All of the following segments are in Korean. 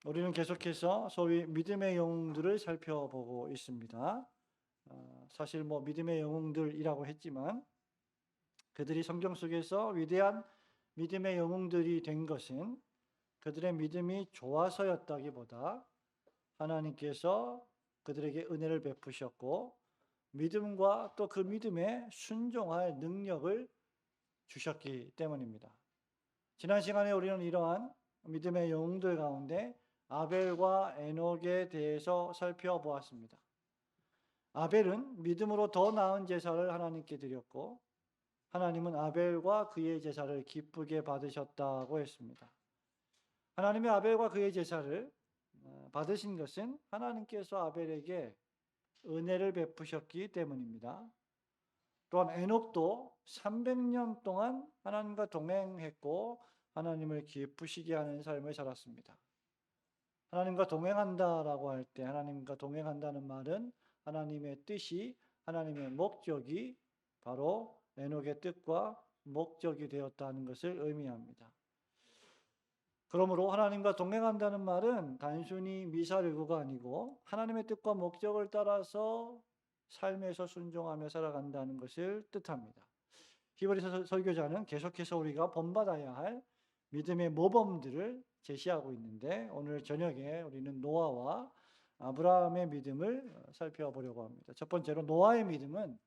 우리는 계속해서 소위 믿음의 영웅들을 살펴보고 있습니다. 사실 믿음의 영웅들이라고 했지만 그들이 성경 속에서 위대한 믿음의 영웅들이 된 것은 그들의 믿음이 좋아서였다기보다 하나님께서 그들에게 은혜를 베푸셨고 믿음과 또 그 믿음에 순종할 능력을 주셨기 때문입니다. 지난 시간에 우리는 이러한 믿음의 영웅들 가운데 아벨과 에녹에 대해서 살펴보았습니다. 아벨은 믿음으로 더 나은 제사를 하나님께 드렸고 하나님은 아벨과 그의 제사를 기쁘게 받으셨다고 했습니다. 하나님의 아벨과 그의 제사를 받으신 것은 하나님께서 아벨에게 은혜를 베푸셨기 때문입니다. 또한 에녹도 300년 동안 하나님과 동행했고 하나님을 기쁘시게 하는 삶을 살았습니다. 하나님과 동행한다라고 할 때 하나님과 동행한다는 말은 하나님의 뜻이 하나님의 목적이 바로 에녹의 뜻과 목적이 되었다는 것을 의미합니다. 그러므로 하나님과 동행한다는 말은 단순히 미사일구가 아니고 하나님의 뜻과 목적을 따라서 삶에서 순종하며 살아간다는 것을 뜻합니다. 히브리서 설교자는 계속해서 우리가 본받아야 할 믿음의 모범들을 제시하고 있는데 오늘 저녁에 우리는 노아와 아브라함의 믿음을 살펴보려고 합니다. 첫 번째로 노아의 믿음은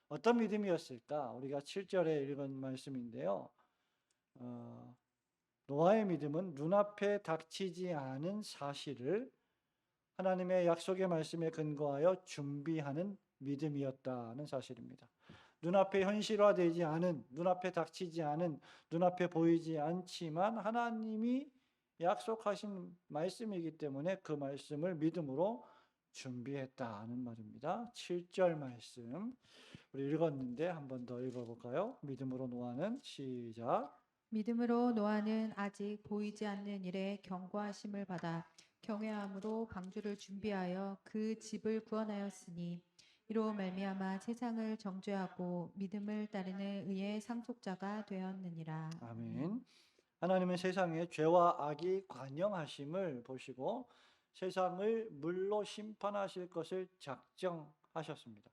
어떤 믿음이었을까? 우리가 7절에 읽은 말씀인데요. 노아의 믿음은 눈앞에 닥치지 않은 사실을 하나님의 약속의 말씀에 근거하여 준비하는 믿음이었다는 사실입니다. 눈앞에 현실화되지 않은, 눈앞에 닥치지 않은, 눈앞에 보이지 않지만 하나님이 약속하신 말씀이기 때문에 그 말씀을 믿음으로 준비했다는 말입니다. 7절 말씀 우리 읽었는데 한 번 더 읽어볼까요? 믿음으로 노아는 시작. 믿음으로 노아는 아직 보이지 않는 일에 경고하심을 받아 경외함으로 방주를 준비하여 그 집을 구원하였으니 이로 말미암아 세상을 정죄하고 믿음을 따르는 의의 상속자가 되었느니라. 아멘. 하나님은 세상에 죄와 악이 관영하심을 보시고 세상을 물로 심판하실 것을 작정하셨습니다.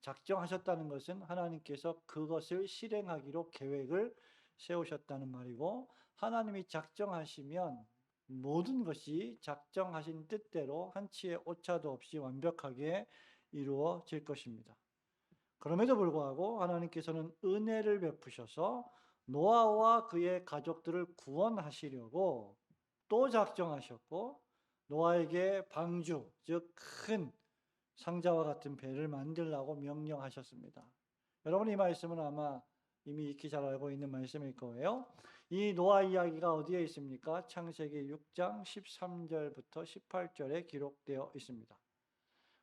작정하셨다는 것은 하나님께서 그것을 실행하기로 계획을 세우셨다는 말이고 하나님이 작정하시면 모든 것이 작정하신 뜻대로 한치의 오차도 없이 완벽하게 이루어질 것입니다. 그럼에도 불구하고 하나님께서는 은혜를 베푸셔서 노아와 그의 가족들을 구원하시려고 또 작정하셨고 노아에게 방주, 즉 큰 상자와 같은 배를 만들라고 명령하셨습니다. 여러분 이 말씀은 아마 이미 익히 잘 알고 있는 말씀일 거예요. 이 노아 이야기가 어디에 있습니까? 창세기 6장 13절부터 18절에 기록되어 있습니다.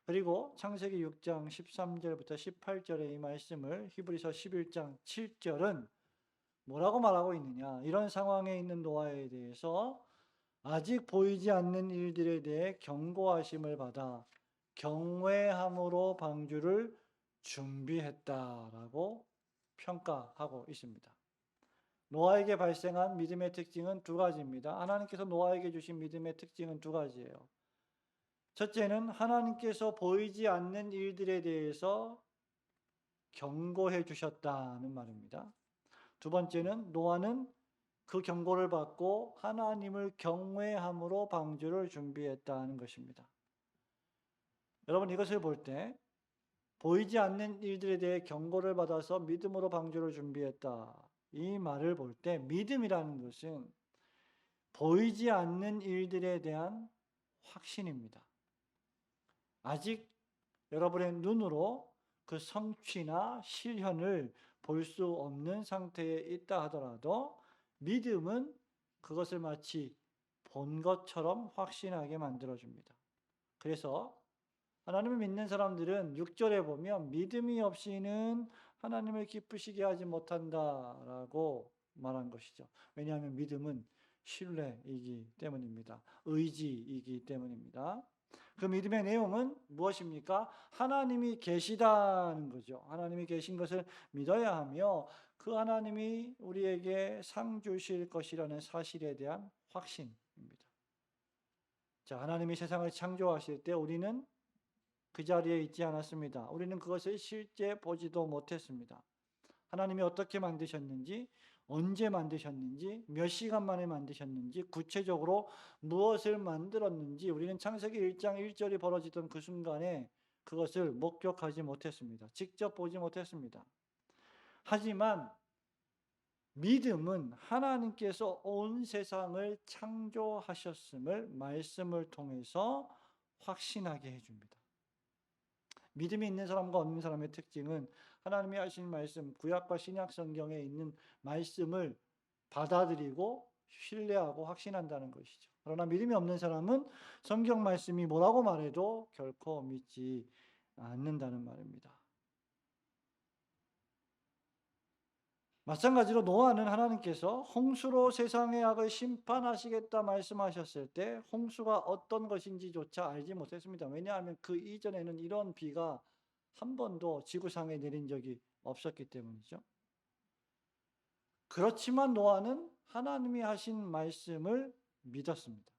그리고 창세기 6장 13절부터 18절의 이 말씀을 히브리서 11장 7절은 뭐라고 말하고 있느냐? 이런 상황에 있는 노아에 대해서 아직 보이지 않는 일들에 대해 경고하심을 받아 경외함으로 방주를 준비했다라고 평가하고 있습니다. 노아에게 발생한 믿음의 특징은 두 가지입니다. 하나님께서 노아에게 주신 믿음의 특징은 두 가지예요. 첫째는 하나님께서 보이지 않는 일들에 대해서 경고해 주셨다는 말입니다. 두 번째는 노아는 그 경고를 받고 하나님을 경외함으로 방주를 준비했다는 것입니다. 여러분 이것을 볼 때 보이지 않는 일들에 대해 경고를 받아서 믿음으로 방주를 준비했다. 이 말을 볼 때 믿음이라는 것은 보이지 않는 일들에 대한 확신입니다. 아직 여러분의 눈으로 그 성취나 실현을 볼 수 없는 상태에 있다 하더라도 믿음은 그것을 마치 본 것처럼 확신하게 만들어줍니다. 그래서 하나님을 믿는 사람들은 6절에 보면 믿음이 없이는 하나님을 기쁘시게 하지 못한다라고 말한 것이죠. 왜냐하면 믿음은 신뢰이기 때문입니다. 의지이기 때문입니다. 그 믿음의 내용은 무엇입니까? 하나님이 계시다는 거죠. 하나님이 계신 것을 믿어야 하며 그 하나님이 우리에게 상 주실 것이라는 사실에 대한 확신입니다. 자, 하나님이 세상을 창조하실 때 우리는 그 자리에 있지 않았습니다. 우리는 그것을 실제 보지도 못했습니다. 하나님이 어떻게 만드셨는지, 언제 만드셨는지, 몇 시간 만에 만드셨는지, 구체적으로 무엇을 만들었는지 우리는 창세기 1장 1절이 벌어지던 그 순간에 그것을 목격하지 못했습니다. 직접 보지 못했습니다. 하지만 믿음은 하나님께서 온 세상을 창조하셨음을 말씀을 통해서 확신하게 해줍니다. 믿음이 있는 사람과 없는 사람의 특징은 하나님이 하신 말씀, 구약과 신약 성경에 있는 말씀을 받아들이고 신뢰하고 확신한다는 것이죠. 그러나 믿음이 없는 사람은 성경 말씀이 뭐라고 말해도 결코 믿지 않는다는 말입니다. 마찬가지로 노아는 하나님께서 홍수로 세상의 악을 심판하시겠다 말씀하셨을 때 홍수가 어떤 것인지조차 알지 못했습니다. 왜냐하면 그 이전에는 이런 비가 한 번도 지구상에 내린 적이 없었기 때문이죠. 그렇지만 노아는 하나님이 하신 말씀을 믿었습니다.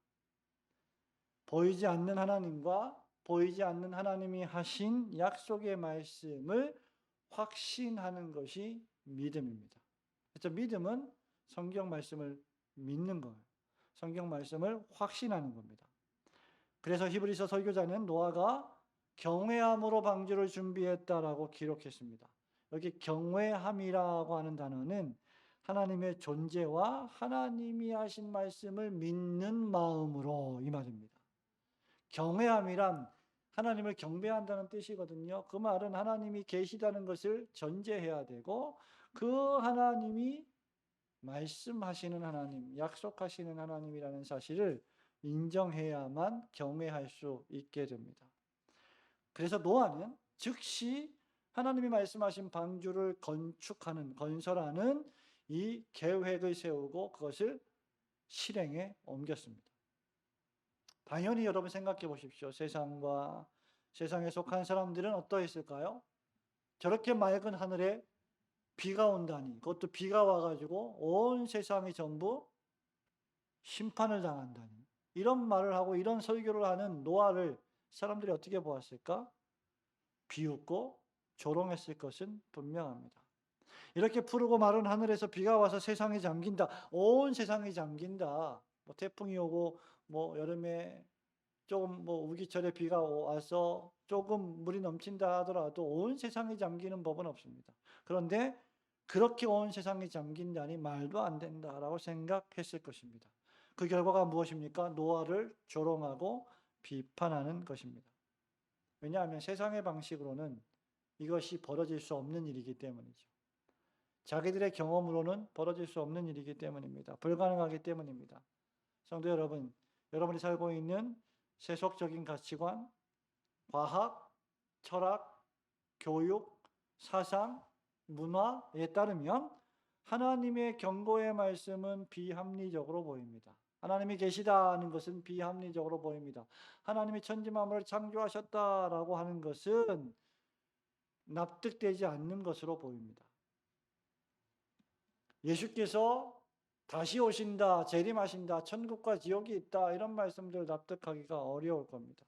보이지 않는 하나님과 보이지 않는 하나님이 하신 약속의 말씀을 확신하는 것이 믿음입니다. 그래서 믿음은 성경 말씀을 믿는 거예요. 성경 말씀을 확신하는 겁니다. 그래서 히브리서 설교자는 노아가 경외함으로 방주를 준비했다라고 기록했습니다. 여기 경외함이라고 하는 단어는 하나님의 존재와 하나님이 하신 말씀을 믿는 마음으로 이 말입니다. 경외함이란 하나님을 경배한다는 뜻이거든요. 그 말은 하나님이 계시다는 것을 전제해야 되고 그 하나님이 말씀하시는 하나님, 약속하시는 하나님이라는 사실을 인정해야만 경외할 수 있게 됩니다. 그래서 노아는 즉시 하나님이 말씀하신 방주를 건설하는 이 계획을 세우고 그것을 실행에 옮겼습니다. 당연히 여러분 생각해 보십시오. 세상에 속한 사람들은 어떠했을까요? 저렇게 맑은 하늘에 비가 온다니, 그것도 비가 와가지고 온 세상이 전부 심판을 당한다니, 이런 말을 하고 이런 설교를 하는 노아를 사람들이 어떻게 보았을까? 비웃고 조롱했을 것은 분명합니다. 이렇게 푸르고 마른 하늘에서 비가 와서 세상이 잠긴다, 온 세상이 잠긴다, 뭐 태풍이 오고 뭐 여름에 조금 뭐 우기철에 비가 와서 조금 물이 넘친다 하더라도 온 세상이 잠기는 법은 없습니다. 그런데 그렇게 온 세상이 잠긴다니 말도 안 된다라고 생각했을 것입니다. 그 결과가 무엇입니까? 노아를 조롱하고 비판하는 것입니다. 왜냐하면 세상의 방식으로는 이것이 벌어질 수 없는 일이기 때문이죠. 자기들의 경험으로는 벌어질 수 없는 일이기 때문입니다. 불가능하기 때문입니다. 성도 여러분, 여러분이 살고 있는 세속적인 가치관, 과학, 철학, 교육, 사상, 문화에 따르면 하나님의 경고의 말씀은 비합리적으로 보입니다. 하나님이 계시다는 것은 비합리적으로 보입니다. 하나님이 천지만물을 창조하셨다라고 하는 것은 납득되지 않는 것으로 보입니다. 예수께서 다시 오신다, 재림하신다, 천국과 지옥이 있다, 이런 말씀들 납득하기가 어려울 겁니다.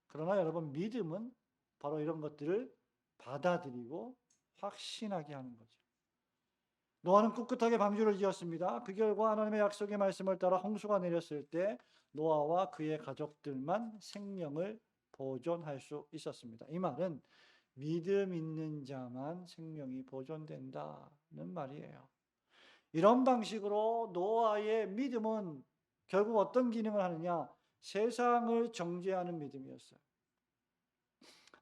그러나 여러분, 믿음은 바로 이런 것들을 받아들이고 확신하게 하는 거죠. 노아는 꿋꿋하게 방주를 지었습니다. 그 결과 하나님의 약속의 말씀을 따라 홍수가 내렸을 때 노아와 그의 가족들만 생명을 보존할 수 있었습니다. 이 말은 믿음 있는 자만 생명이 보존된다는 말이에요. 이런 방식으로 노아의 믿음은 결국 어떤 기능을 하느냐? 세상을 정죄하는 믿음이었어요.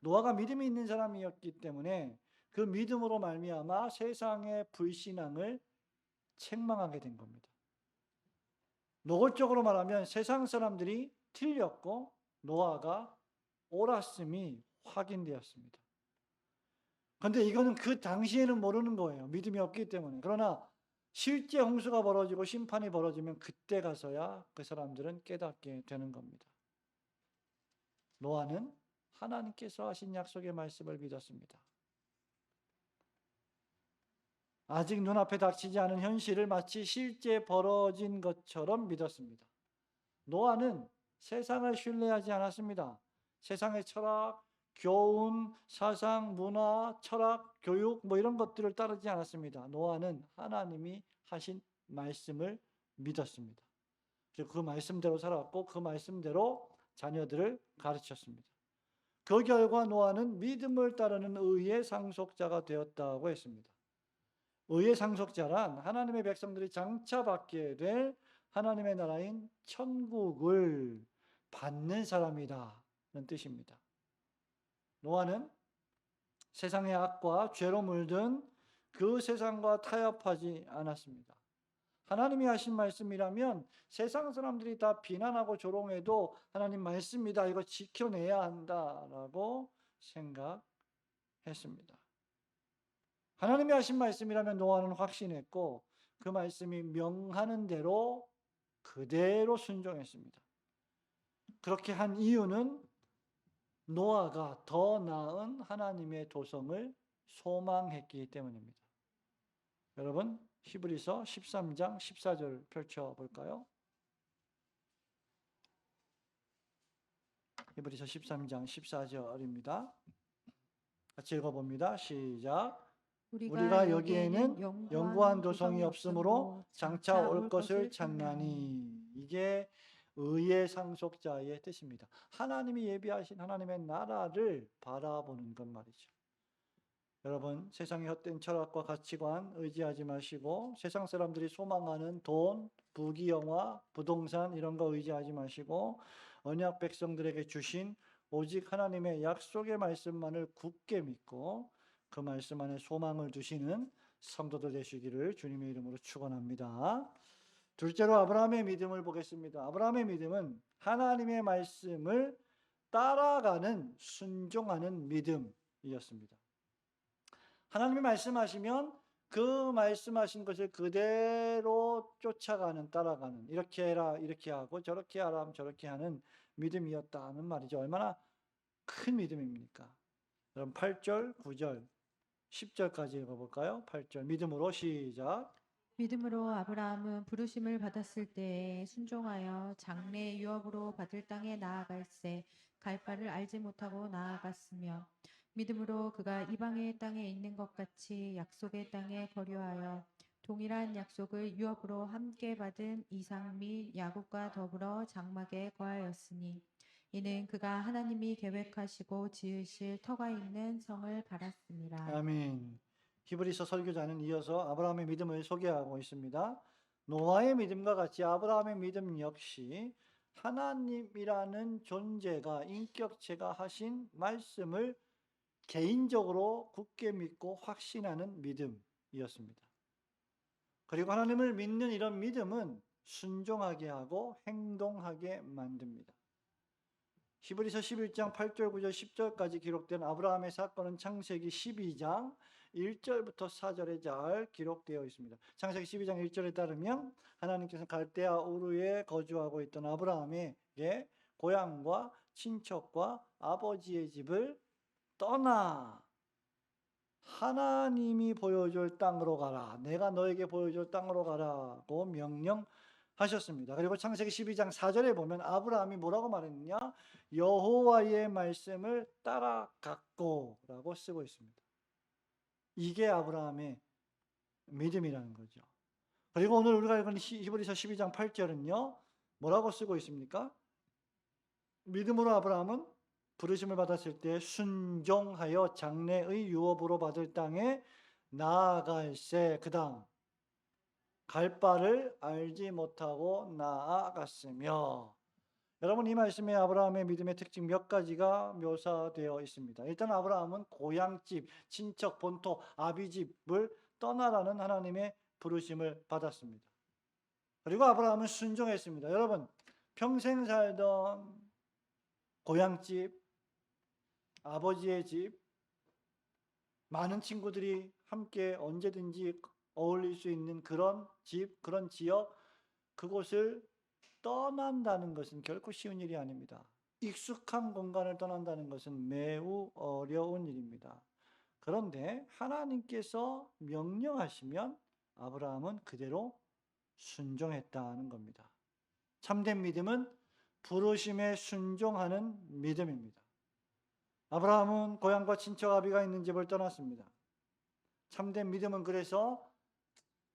노아가 믿음이 있는 사람이었기 때문에 그 믿음으로 말미암아 세상의 불신앙을 책망하게 된 겁니다. 노골적으로 말하면 세상 사람들이 틀렸고 노아가 옳았음이 확인되었습니다. 그런데 이거는 그 당시에는 모르는 거예요. 믿음이 없기 때문에. 그러나 실제 홍수가 벌어지고 심판이 벌어지면 그때 가서야 그 사람들은 깨닫게 되는 겁니다. 노아는 하나님께서 하신 약속의 말씀을 믿었습니다. 아직 눈앞에 닥치지 않은 현실을 마치 실제 벌어진 것처럼 믿었습니다. 노아는 세상을 신뢰하지 않았습니다. 세상의 철학, 교훈, 사상, 문화, 철학, 교육 뭐 이런 것들을 따르지 않았습니다. 노아는 하나님이 하신 말씀을 믿었습니다. 그리고 그 말씀대로 살았고 그 말씀대로 자녀들을 가르쳤습니다. 그 결과 노아는 믿음을 따르는 의의 상속자가 되었다고 했습니다. 의의 상속자란 하나님의 백성들이 장차 받게 될 하나님의 나라인 천국을 받는 사람이라는 뜻입니다. 노아는 세상의 악과 죄로 물든 그 세상과 타협하지 않았습니다. 하나님이 하신 말씀이라면 세상 사람들이 다 비난하고 조롱해도 하나님 말씀이다, 이거 지켜내야 한다라고 생각했습니다. 하나님이 하신 말씀이라면 노아는 확신했고 그 말씀이 명하는 대로 그대로 순종했습니다. 그렇게 한 이유는 노아가 더 나은 하나님의 도성을 소망했기 때문입니다. 여러분, 히브리서 13장 14절 펼쳐볼까요? 히브리서 13장 14절입니다. 같이 읽어봅니다. 시작. 우리가 여기에는 영구한 도성이 없으므로 장차 올 것을 찾나니. 이게 의의 상속자의 뜻입니다. 하나님이 예비하신 하나님의 나라를 바라보는 것 말이죠. 여러분, 세상의 헛된 철학과 가치관 의지하지 마시고 세상 사람들이 소망하는 돈, 부귀영화, 부동산 이런 거 의지하지 마시고 언약 백성들에게 주신 오직 하나님의 약속의 말씀만을 굳게 믿고 그 말씀 안에 소망을 두시는 성도들 되시기를 주님의 이름으로 축원합니다. 둘째로 아브라함의 믿음을 보겠습니다. 아브라함의 믿음은 하나님의 말씀을 따라가는 순종하는 믿음이었습니다. 하나님이 말씀하시면 그 말씀하신 것을 그대로 쫓아가는, 따라가는, 이렇게 해라 이렇게 하고 저렇게 하라 저렇게 하는 믿음이었다는 말이죠. 얼마나 큰 믿음입니까? 그럼 8절, 9절, 10절까지 읽어볼까요? 8절 믿음으로 시작. 믿음으로 아브라함은 부르심을 받았을 때에 순종하여 장래 유업으로 받을 땅에 나아갈새 갈 바를 알지 못하고 나아갔으며 믿음으로 그가 이방의 땅에 있는 것 같이 약속의 땅에 거류하여 동일한 약속을 유업으로 함께 받은 이삭 및 야곱과 더불어 장막에 거하였으니 이는 그가 하나님이 계획하시고 지으실 터가 있는 성을 바랐습니다. 아멘. 히브리서 설교자는 이어서 아브라함의 믿음을 소개하고 있습니다. 노아의 믿음과 같이 아브라함의 믿음 역시 하나님이라는 존재가, 인격체가 하신 말씀을 개인적으로 굳게 믿고 확신하는 믿음이었습니다. 그리고 하나님을 믿는 이런 믿음은 순종하게 하고 행동하게 만듭니다. 히브리서 11장 8절, 9절, 10절까지 기록된 아브라함의 사건은 창세기 12장 1절부터 4절에 잘 기록되어 있습니다. 창세기 12장 1절에 따르면 하나님께서 갈대아 우르에 거주하고 있던 아브라함에게 고향과 친척과 아버지의 집을 떠나 하나님이 보여줄 땅으로 가라. 내가 너에게 보여줄 땅으로 가라고 명령하셨습니다. 그리고 창세기 12장 4절에 보면 아브라함이 뭐라고 말했느냐? 여호와의 말씀을 따라갔고라고 쓰고 있습니다. 이게 아브라함의 믿음이라는 거죠. 그리고 오늘 우리가 읽은 히브리서 12장 8절은요. 뭐라고 쓰고 있습니까? 믿음으로 아브라함은 부르심을 받았을 때 순종하여 장래의 유업으로 받을 땅에 나아갈새 그 다음 갈 바를 알지 못하고 나아갔으며. 여러분, 이 말씀에 아브라함의 믿음의 특징 몇 가지가 묘사되어 있습니다. 일단 아브라함은 고향집, 친척, 본토, 아비집을 떠나라는 하나님의 부르심을 받았습니다. 그리고 아브라함은 순종했습니다. 여러분, 평생 살던 고향집, 아버지의 집, 많은 친구들이 함께 언제든지 어울릴 수 있는 그런 집, 그런 지역, 그곳을 떠난다는 것은 결코 쉬운 일이 아닙니다. 익숙한 공간을 떠난다는 것은 매우 어려운 일입니다. 그런데 하나님께서 명령하시면 아브라함은 그대로 순종했다는 겁니다. 참된 믿음은 부르심에 순종하는 믿음입니다. 아브라함은 고향과 친척 아비가 있는 집을 떠났습니다. 참된 믿음은 그래서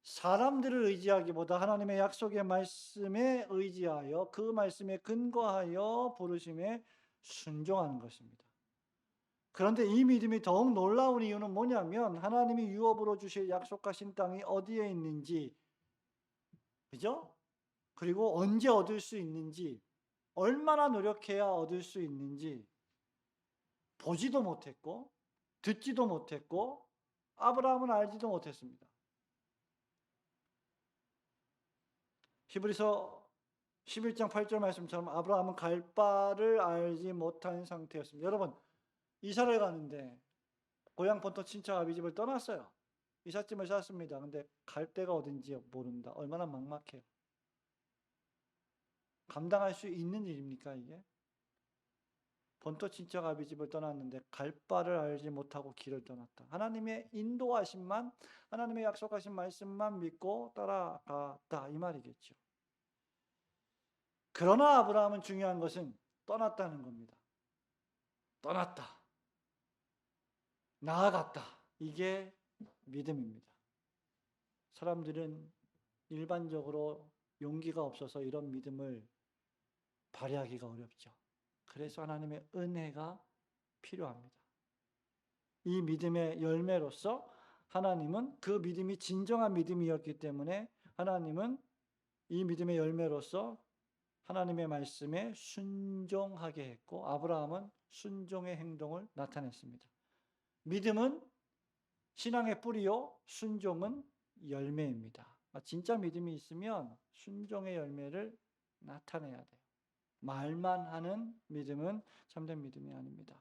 사람들을 의지하기보다 하나님의 약속의 말씀에 의지하여 그 말씀에 근거하여 부르심에 순종하는 것입니다. 그런데 이 믿음이 더욱 놀라운 이유는 뭐냐면 하나님이 유업으로 주실 약속하신 땅이 어디에 있는지, 그죠? 그리고 언제 얻을 수 있는지, 얼마나 노력해야 얻을 수 있는지 보지도 못했고 듣지도 못했고 아브라함은 알지도 못했습니다. 히브리서 11장 8절 말씀처럼 아브라함은 갈 바를 알지 못한 상태였습니다. 여러분, 이사를 가는데 고향 본토 친척 아비 집을 떠났어요. 이삿짐을 쌌습니다. 근데 갈 데가 어딘지 모른다. 얼마나 막막해요. 감당할 수 있는 일입니까 이게? 본토 친척 아비 집을 떠났는데 갈 바를 알지 못하고 길을 떠났다. 하나님의 인도하심만, 하나님의 약속하신 말씀만 믿고 따라갔다 이 말이겠죠. 그러나 아브라함은 중요한 것은 떠났다는 겁니다. 떠났다. 나아갔다. 이게 믿음입니다. 사람들은 일반적으로 용기가 없어서 이런 믿음을 발휘하기가 어렵죠. 그래서 하나님의 은혜가 필요합니다. 이 믿음의 열매로서 하나님은 그 믿음이 진정한 믿음이었기 때문에 하나님은 이 믿음의 열매로서 하나님의 말씀에 순종하게 했고 아브라함은 순종의 행동을 나타냈습니다. 믿음은 신앙의 뿌리요, 순종은 열매입니다. 진짜 믿음이 있으면 순종의 열매를 나타내야 돼요. 말만 하는 믿음은 참된 믿음이 아닙니다.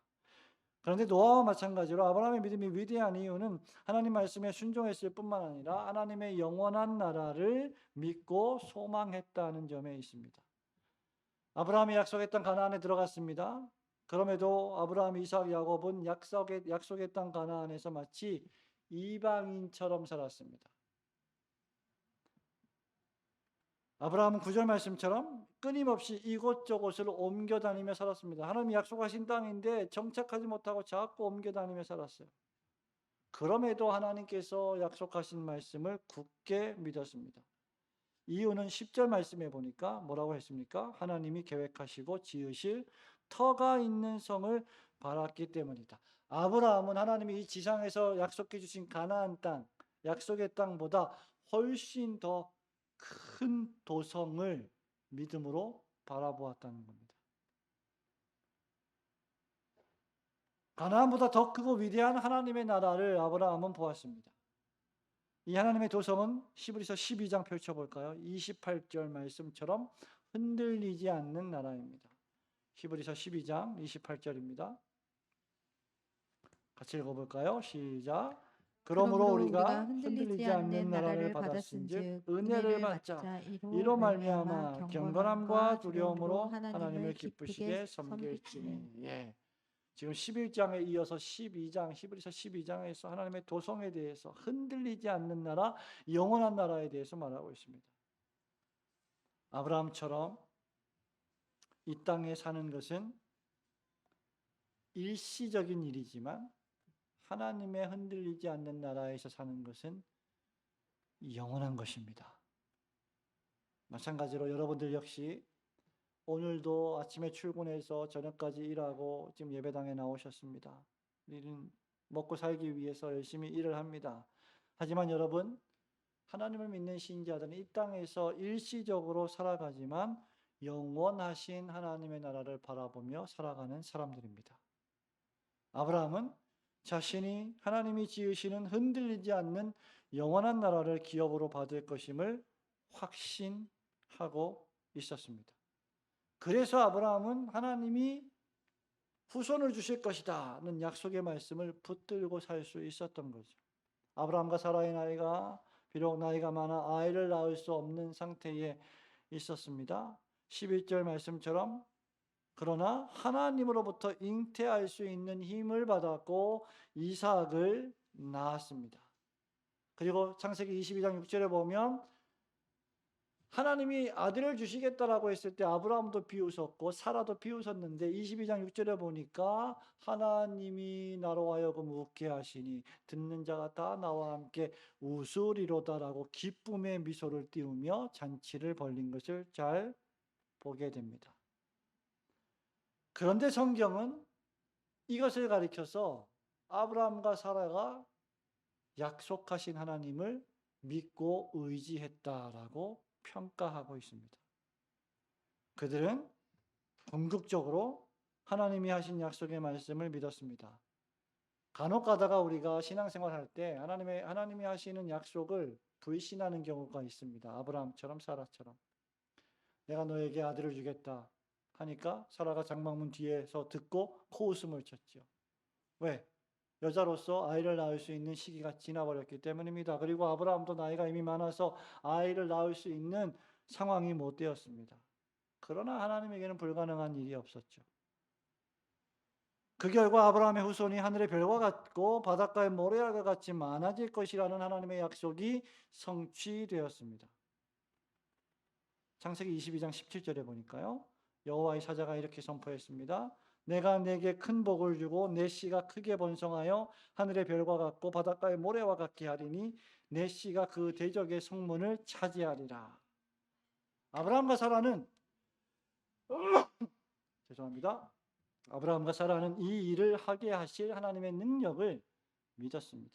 그런데 노아와 마찬가지로 아브라함의 믿음이 위대한 이유는 하나님 말씀에 순종했을 뿐만 아니라 하나님의 영원한 나라를 믿고 소망했다는 점에 있습니다. 아브라함이 약속했던 가나안에 들어갔습니다. 그럼에도 아브라함, 이삭, 야곱은 약속의 땅 가나안에서 마치 이방인처럼 살았습니다. 아브라함은 9절 말씀처럼 끊임없이 이곳저곳을 옮겨 다니며 살았습니다. 하나님이 약속하신 땅인데 정착하지 못하고 자꾸 옮겨 다니며 살았어요. 그럼에도 하나님께서 약속하신 말씀을 굳게 믿었습니다. 이유는 10절 말씀에 보니까 뭐라고 했습니까? 하나님이 계획하시고 지으실 터가 있는 성을 바랐기 때문이다. 아브라함은 하나님이 이 지상에서 약속해 주신 가나안 땅, 약속의 땅보다 훨씬 더 큰 도성을 믿음으로 바라보았다는 겁니다. 가나안보다 더 크고 위대한 하나님의 나라를 아브라함은 보았습니다. 이 하나님의 도성은 히브리서 12장 펼쳐볼까요? 28절 말씀처럼 흔들리지 않는 나라입니다. 히브리서 12장 28절입니다. 같이 읽어볼까요? 시작. 그러므로 우리가 흔들리지 않는 나라를 받았은즉 은혜를 받자 이로 말미암아 경건함과 두려움으로 하나님을 기쁘시게 섬길지니. 예. 지금 11장에 이어서 12장, 히브리서 12장에서 하나님의 도성에 대해서 흔들리지 않는 나라, 영원한 나라에 대해서 말하고 있습니다. 아브라함처럼 이 땅에 사는 것은 일시적인 일이지만 하나님의 흔들리지 않는 나라에서 사는 것은 영원한 것입니다. 마찬가지로 여러분들 역시 오늘도 아침에 출근해서 저녁까지 일하고 지금 예배당에 나오셨습니다. 우리는 먹고 살기 위해서 열심히 일을 합니다. 하지만 여러분, 하나님을 믿는 신자들은 이 땅에서 일시적으로 살아가지만 영원하신 하나님의 나라를 바라보며 살아가는 사람들입니다. 아브라함은 자신이 하나님이 지으시는 흔들리지 않는 영원한 나라를 기업으로 받을 것임을 확신하고 있었습니다. 그래서 아브라함은 하나님이 후손을 주실 것이다는 약속의 말씀을 붙들고 살 수 있었던 거죠. 아브라함과 사라의 나이가 비록 나이가 많아 아이를 낳을 수 없는 상태에 있었습니다. 11절 말씀처럼 그러나 하나님으로부터 잉태할 수 있는 힘을 받았고 이삭을 낳았습니다. 그리고 창세기 22장 6절에 보면 하나님이 아들을 주시겠다라고 했을 때 아브라함도 비웃었고 사라도 비웃었는데 22장 6절에 보니까 하나님이 나로 하여금 웃게 하시니 듣는 자가 다 나와 함께 웃으리로다라고 기쁨의 미소를 띄우며 잔치를 벌린 것을 잘 보게 됩니다. 그런데 성경은 이것을 가리켜서 아브라함과 사라가 약속하신 하나님을 믿고 의지했다라고 평가하고 있습니다. 그들은 궁극적으로 하나님이 하신 약속의 말씀을 믿었습니다. 간혹 가다가 우리가 신앙생활할 때 하나님이 하시는 약속을 불신하는 경우가 있습니다. 아브라함처럼 사라처럼. 내가 너에게 아들을 주겠다 하니까 사라가 장막문 뒤에서 듣고 코웃음을 쳤죠. 왜? 여자로서 아이를 낳을 수 있는 시기가 지나버렸기 때문입니다. 그리고 아브라함도 나이가 이미 많아서 아이를 낳을 수 있는 상황이 못 되었습니다. 그러나 하나님에게는 불가능한 일이 없었죠. 그 결과 아브라함의 후손이 하늘의 별과 같고 바닷가의 모래알과 같이 많아질 것이라는 하나님의 약속이 성취되었습니다. 창세기 22장 17절에 보니까요. 여호와의 사자가 이렇게 선포했습니다. 내가 내게 큰 복을 주고 내 씨가 크게 번성하여 하늘의 별과 같고 바닷가의 모래와 같게 하리니 내 씨가 그 대적의 성문을 차지하리라. 아브라함과 사라는 죄송합니다. 아브라함과 사라는 이 일을 하게 하실 하나님의 능력을 믿었습니다.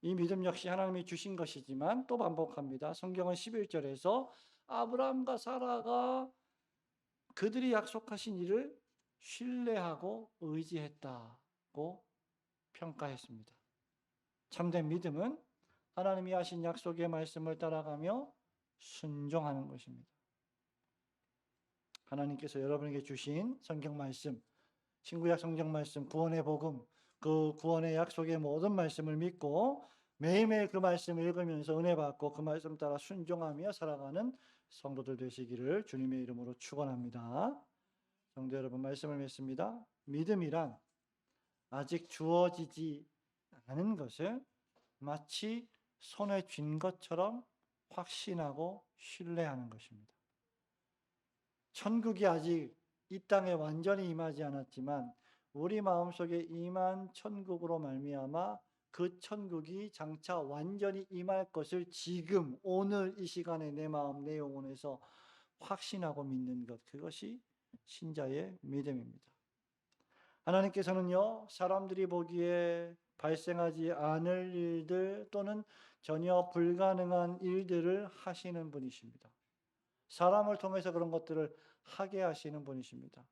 이 믿음 역시 하나님이 주신 것이지만 또 반복합니다. 성경은 11절에서 아브라함과 사라가 그들이 약속하신 일을 신뢰하고 의지했다고 평가했습니다. 참된 믿음은 하나님이 하신 약속의 말씀을 따라가며 순종하는 것입니다. 하나님께서 여러분에게 주신 성경 말씀, 신구약 성경 말씀, 구원의 복음, 그 구원의 약속의 모든 말씀을 믿고 매일매일 그 말씀을 읽으면서 은혜 받고 그 말씀 따라 순종하며 살아가는 성도들 되시기를 주님의 이름으로 축원합니다. 성도 여러분, 말씀을 맺습니다. 믿음이란 아직 주어지지 않은 것을 마치 손에 쥔 것처럼 확신하고 신뢰하는 것입니다. 천국이 아직 이 땅에 완전히 임하지 않았지만 우리 마음속에 임한 천국으로 말미암아 그 천국이 장차 완전히 임할 것을 지금 오늘 이 시간에 내 마음 내 영혼에서 확신하고 믿는 것, 그것이 신자의 믿음입니다. 하나님께서는요, 사람들이 보기에 발생하지 않을 일들 또는 전혀 불가능한 일들을 하시는 분이십니다. 사람을 통해서 그런 것들을 하게 하시는 분이십니다.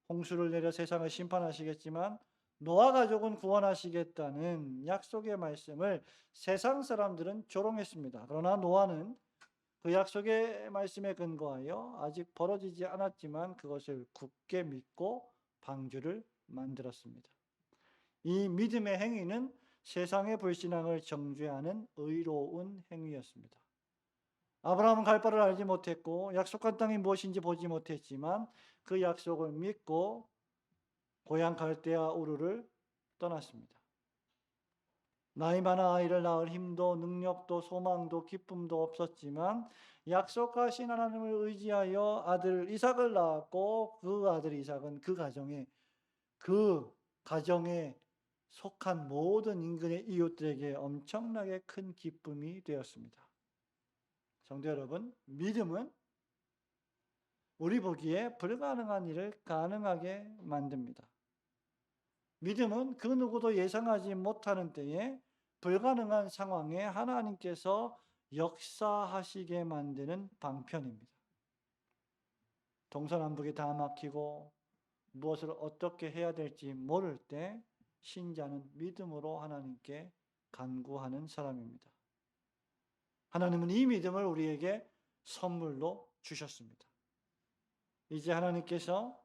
홍수를 내려 세상을 심판하시겠지만 노아 가족은 구원하시겠다는 약속의 말씀을 세상 사람들은 조롱했습니다. 그러나 노아는 그 약속의 말씀에 근거하여 아직 벌어지지 않았지만 그것을 굳게 믿고 방주를 만들었습니다. 이 믿음의 행위는 세상의 불신앙을 정죄하는 의로운 행위였습니다. 아브라함은 갈 바를 알지 못했고 약속한 땅이 무엇인지 보지 못했지만 그 약속을 믿고 고향 갈대아 우르를 떠났습니다. 나이 많아 아이를 낳을 힘도 능력도 소망도 기쁨도 없었지만 약속하신 하나님을 의지하여 아들 이삭을 낳았고 그 아들 이삭은 그 가정에 속한 모든 인근의 이웃들에게 엄청나게 큰 기쁨이 되었습니다. 성도 여러분, 믿음은 우리 보기에 불가능한 일을 가능하게 만듭니다. 믿음은 그 누구도 예상하지 못하는 때에 불가능한 상황에 하나님께서 역사하시게 만드는 방편입니다. 동서남북이 다 막히고 무엇을 어떻게 해야 될지 모를 때 신자는 믿음으로 하나님께 간구하는 사람입니다. 하나님은 이 믿음을 우리에게 선물로 주셨습니다. 이제 하나님께서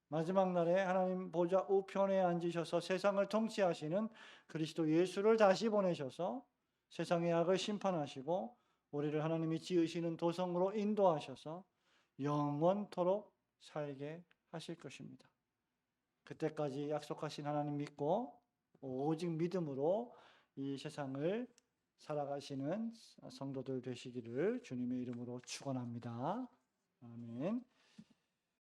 마지막 날에 하나님 보좌 우편에 앉으셔서 세상을 통치하시는 그리스도 예수를 다시 보내셔서 세상의 악을 심판하시고 우리를 하나님이 지으시는 도성으로 인도하셔서 영원토록 살게 하실 것입니다. 그때까지 약속하신 하나님 믿고 오직 믿음으로 이 세상을 살아가시는 성도들 되시기를 주님의 이름으로 축원합니다. 아멘.